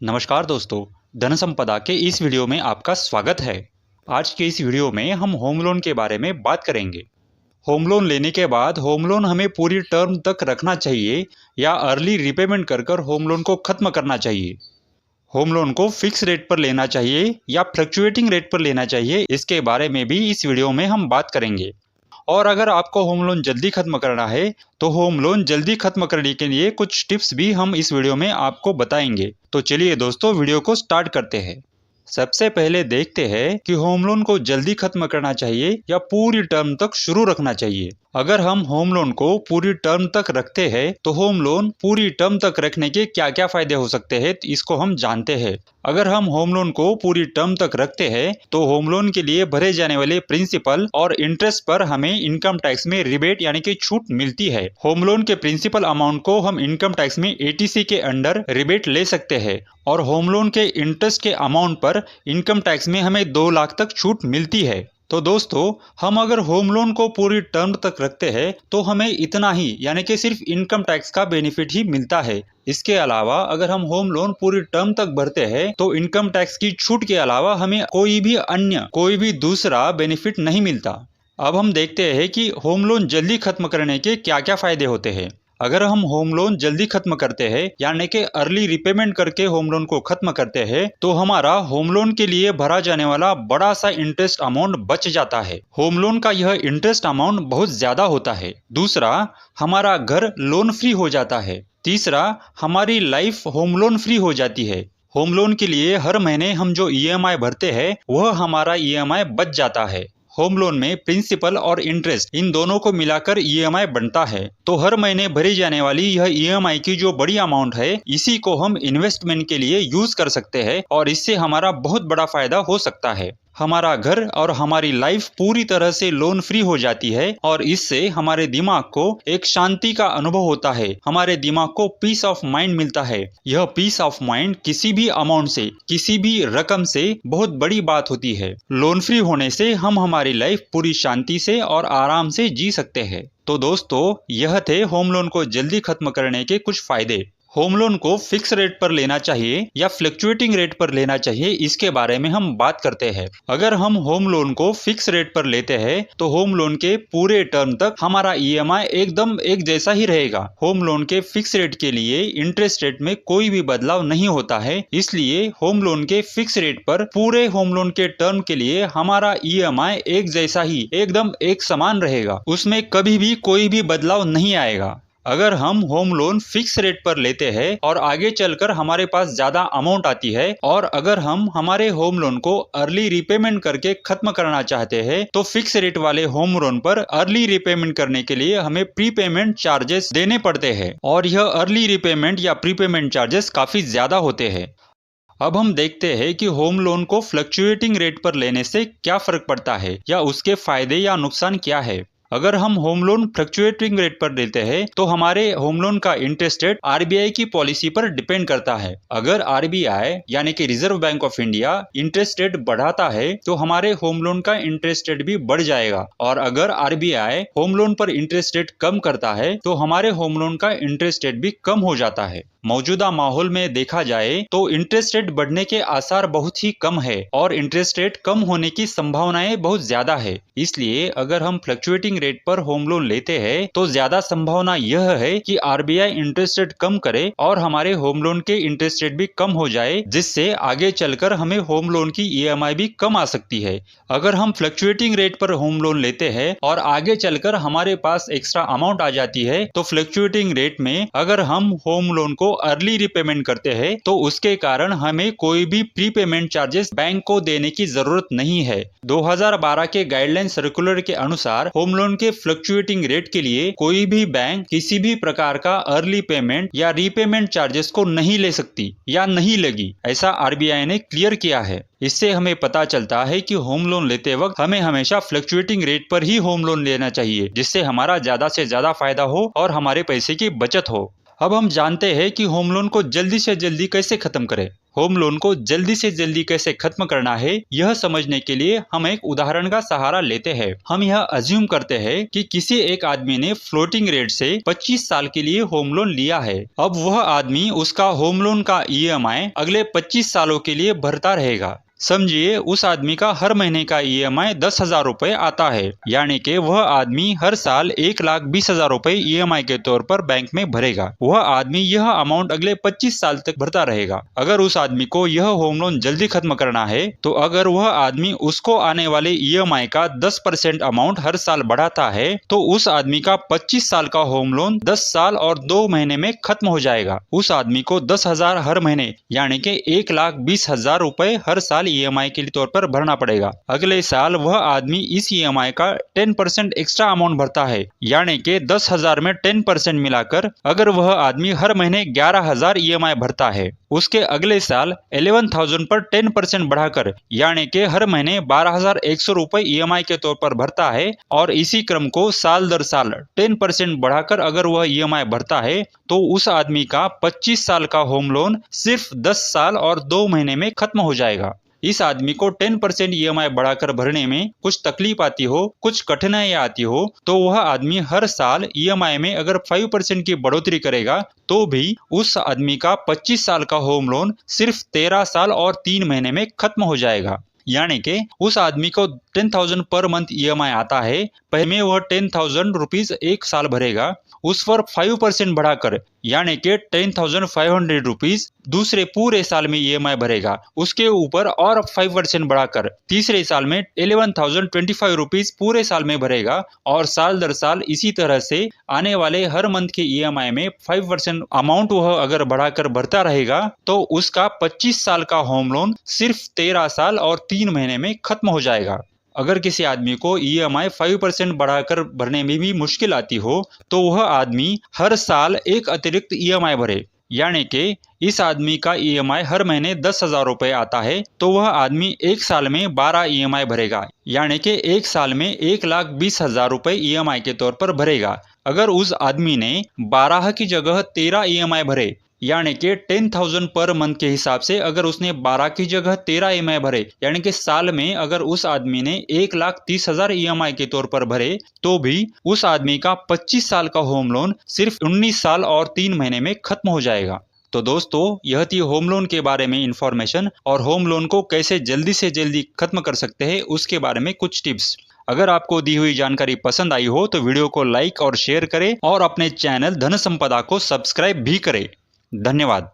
नमस्कार दोस्तों, धन संपदा के इस वीडियो में आपका स्वागत है। आज के इस वीडियो में हम होम लोन के बारे में बात करेंगे। होम लोन लेने के बाद होम लोन हमें पूरी टर्म तक रखना चाहिए या अर्ली रिपेमेंट कर कर होम लोन को खत्म करना चाहिए। होम लोन को फिक्स रेट पर लेना चाहिए या फ्लक्चुएटिंग रेट पर लेना चाहिए, इसके बारे में भी इस वीडियो में हम बात करेंगे। और अगर आपको होम लोन जल्दी खत्म करना है तो होम लोन जल्दी खत्म करने के लिए कुछ टिप्स भी हम इस वीडियो में आपको बताएंगे। तो चलिए दोस्तों, वीडियो को स्टार्ट करते हैं। सबसे पहले देखते हैं कि होम लोन को जल्दी खत्म करना चाहिए या पूरी टर्म तक शुरू रखना चाहिए। अगर हम होम लोन को पूरी टर्म तक रखते हैं तो होम लोन पूरी टर्म तक रखने के क्या क्या फायदे हो सकते हैं इसको हम जानते हैं। अगर हम होम लोन को पूरी टर्म तक रखते हैं तो होम लोन के लिए भरे जाने वाले प्रिंसिपल और इंटरेस्ट पर हमें इनकम टैक्स में रिबेट यानी कि छूट मिलती है। होम लोन के प्रिंसिपल अमाउंट को हम इनकम टैक्स में एटीसी के अंडर रिबेट ले सकते हैं और होम लोन के इंटरेस्ट के अमाउंट पर इनकम टैक्स में हमें 2 लाख तक छूट मिलती है। तो दोस्तों, हम अगर होम लोन को पूरी टर्म तक रखते हैं तो हमें इतना ही यानी कि सिर्फ इनकम टैक्स का बेनिफिट ही मिलता है। इसके अलावा अगर हम होम लोन पूरी टर्म तक भरते हैं तो इनकम टैक्स की छूट के अलावा हमें कोई भी दूसरा बेनिफिट नहीं मिलता। अब हम देखते हैं कि होम लोन जल्दी खत्म करने के क्या क्या फायदे होते हैं। अगर हम होम लोन जल्दी खत्म करते हैं यानी कि अर्ली रिपेमेंट करके होम लोन को खत्म करते हैं तो हमारा होम लोन के लिए भरा जाने वाला बड़ा सा इंटरेस्ट अमाउंट बच जाता है। होम लोन का यह इंटरेस्ट अमाउंट बहुत ज्यादा होता है। दूसरा, हमारा घर लोन फ्री हो जाता है। तीसरा, हमारी लाइफ होम लोन फ्री हो जाती है। होम लोन के लिए हर महीने हम जो ईएमआई भरते हैं वह हमारा ईएमआई बच जाता है। होम लोन में प्रिंसिपल और इंटरेस्ट इन दोनों को मिलाकर ईएमआई बनता है। तो हर महीने भरी जाने वाली यह ईएमआई की जो बड़ी अमाउंट है इसी को हम इन्वेस्टमेंट के लिए यूज कर सकते हैं और इससे हमारा बहुत बड़ा फायदा हो सकता है। हमारा घर और हमारी लाइफ पूरी तरह से लोन फ्री हो जाती है और इससे हमारे दिमाग को एक शांति का अनुभव होता है। हमारे दिमाग को पीस ऑफ माइंड मिलता है। यह पीस ऑफ माइंड किसी भी अमाउंट से, किसी भी रकम से बहुत बड़ी बात होती है। लोन फ्री होने से हम हमारी लाइफ पूरी शांति से और आराम से जी सकते हैं। तो दोस्तों, यह थे होम लोन को जल्दी खत्म करने के कुछ फायदे। होम लोन को फिक्स रेट पर लेना चाहिए या फ्लक्चुएटिंग रेट पर लेना चाहिए, इसके बारे में हम बात करते हैं। अगर हम होम लोन को फिक्स रेट पर लेते हैं तो होम लोन के पूरे टर्म तक हमारा ईएमआई एकदम एक जैसा ही रहेगा। होम लोन के फिक्स रेट के लिए इंटरेस्ट रेट में कोई भी बदलाव नहीं होता है, इसलिए होम लोन के फिक्स रेट पर पूरे होम लोन के टर्म के लिए हमारा ईएमआई एक जैसा ही एकदम एक समान रहेगा। उसमें कभी भी कोई भी बदलाव नहीं आएगा। अगर हम होम लोन फिक्स रेट पर लेते हैं और आगे चलकर हमारे पास ज्यादा अमाउंट आती है और अगर हम हमारे होम लोन को अर्ली रिपेमेंट करके खत्म करना चाहते हैं तो फिक्स रेट वाले होम लोन पर अर्ली रिपेमेंट करने के लिए हमें प्रीपेमेंट चार्जेस देने पड़ते हैं और यह अर्ली रिपेमेंट या प्रीपेमेंट चार्जेस काफी ज्यादा होते हैं। अब हम देखते हैं कि होम लोन को फ्लक्चुएटिंग रेट पर लेने से क्या फर्क पड़ता है या उसके फायदे या नुकसान क्या है। अगर हम होम लोन फ्लक्चुएटिंग रेट पर लेते हैं तो हमारे होम लोन का इंटरेस्ट रेट आरबीआई की पॉलिसी पर डिपेंड करता है। अगर आरबीआई यानी कि reserve bank of India interest rate बढ़ाता है तो हमारे होम लोन का इंटरेस्ट रेट भी बढ़ जाएगा और अगर आरबीआई होम लोन पर इंटरेस्ट रेट कम करता है तो हमारे होम लोन का इंटरेस्ट रेट भी कम हो जाता है। मौजूदा माहौल में देखा जाए तो इंटरेस्ट रेट बढ़ने के आसार बहुत ही कम है और इंटरेस्ट रेट कम होने की संभावनाएं बहुत ज्यादा है। इसलिए अगर हम फ्लक्चुएटिंग रेट पर होम लोन लेते हैं तो ज्यादा संभावना यह है कि आरबीआई इंटरेस्ट रेट कम करे और हमारे होम लोन के इंटरेस्ट रेट भी कम हो जाए, जिससे आगे चलकर हमें होम लोन की ईएमआई भी कम आ सकती है। अगर हम फ्लक्चुएटिंग रेट पर होम लोन लेते हैं और आगे चलकर हमारे पास एक्स्ट्रा अमाउंट आ जाती है तो फ्लक्चुएटिंग रेट में अगर हम होम लोन को अर्ली रिपेमेंट करते हैं तो उसके कारण हमें कोई भी प्रीपेमेंट चार्जेस बैंक को देने की जरूरत नहीं है। 2012 के गाइडलाइन सर्कुलर के अनुसार होम लोन के फ्लक्चुएटिंग रेट के लिए कोई भी बैंक किसी भी प्रकार का अर्ली पेमेंट या रीपेमेंट चार्जेस को नहीं ले सकती या नहीं लगी, ऐसा आरबीआई ने क्लियर किया है। इससे हमें पता चलता है कि होम लोन लेते वक्त हमें हमेशा फ्लक्चुएटिंग रेट पर ही होम लोन लेना चाहिए, जिससे हमारा ज्यादा से ज्यादा फायदा हो और हमारे पैसे की बचत हो। अब हम जानते हैं कि होम लोन को जल्दी से जल्दी कैसे खत्म करें। होम लोन को जल्दी से जल्दी कैसे खत्म करना है, यह समझने के लिए हम एक उदाहरण का सहारा लेते हैं। हम यह अज्यूम करते हैं कि किसी एक आदमी ने फ्लोटिंग रेट से 25 साल के लिए होम लोन लिया है। अब वह आदमी उसका होम लोन का EMI अगले 25 सालों के लिए भरता रहेगा। समझिए उस आदमी का हर महीने का EMI 10,000 रुपए आता है, यानी कि वह आदमी हर साल 1,20,000 रुपए EMI के तौर पर बैंक में भरेगा। वह आदमी यह अमाउंट अगले 25 साल तक भरता रहेगा। अगर उस आदमी को यह होम लोन जल्दी खत्म करना है, तो अगर वह आदमी उसको आने वाले EMI का 10% अमाउंट हर साल बढ़ाता है, तो उस आदमी का 25 साल का होम लोन 10 साल और 2 महीने में खत्म हो जाएगा। उस आदमी को 10,000 हर महीने यानी कि 1,20,000 रुपए हर साल EMI के तौर पर भरना पड़ेगा। अगले साल वह आदमी इस EMI का 10% एक्स्ट्रा अमाउंट भरता है, यानी कि 10,000 में 10% मिलाकर अगर वह आदमी हर महीने 11,000 EMI भरता है, उसके अगले साल 11,000 पर 10% बढ़ाकर यानी कि हर महीने 12,100 रुपए EMI के तौर पर भरता है, और इसी क्रम को साल दर साल 10% बढ़ाकर अगर वह EMI भरता है, तो उस आदमी का 25 साल का होम लोन सिर्फ 10 साल और 2 महीने में खत्म हो जाएगा। इस आदमी को 10% EMI बढ़ाकर भरने में कुछ तकलीफ आती हो, कुछ कठिनाइयां आती हो, तो वह आदमी हर साल EMI में अगर 5% की बढ़ोतरी करेगा, तो भी उस आदमी का 25 साल का होम लोन सिर्फ 13 साल और 3 महीने में खत्म हो जाएगा। यानी कि उस आदमी को 10,000 पर मंथ EMI आता है, पहले वह 10,000 रुपीज एक साल भरेगा, उस पर 5% बढ़ाकर यानी कि 10,500 रुपीज दूसरे पूरे साल में EMI भरेगा। उसके ऊपर और 5% बढ़ाकर तीसरे साल में 11,025 रुपीज पूरे साल में भरेगा, और साल दर साल इसी तरह से आने वाले हर मंथ के EMI में 5% अमाउंट वह अगर बढ़ाकर भरता रहेगा, तो उसका 25 साल का होम लोन सिर्फ 13 साल और 3 महीने में खत्म हो जाएगा। अगर किसी आदमी को EMI 5% बढ़ाकर भरने में भी मुश्किल आती हो, तो वह आदमी हर साल एक अतिरिक्त EMI भरे, यानी कि इस आदमी का EMI हर महीने 10,000 रुपए आता है, तो वह आदमी एक साल में 12 EMI भरेगा, यानी कि एक साल में 1,20,000 रुपए EMI के तौर पर भरेगा। अगर उस आदमी ने 12 की जगह 13 EMI भरे, यानी कि 10,000 पर मंथ के हिसाब से अगर उसने 12 की जगह 13 EMI भरे, यानी कि साल में अगर उस आदमी ने 1,30,000 EMI के तौर पर भरे, तो भी उस आदमी का 25 साल का होम लोन सिर्फ 19 साल और 3 महीने में खत्म हो जाएगा। तो दोस्तों, यह थी होम लोन के बारे में इंफॉर्मेशन, और होम लोन को कैसे जल्दी से जल्दी खत्म कर सकते हैं उसके बारे में कुछ टिप्स। अगर आपको दी हुई जानकारी पसंद आई हो तो वीडियो को लाइक और शेयर करें, और अपने चैनल धन संपदा को सब्सक्राइब भी करें। धन्यवाद।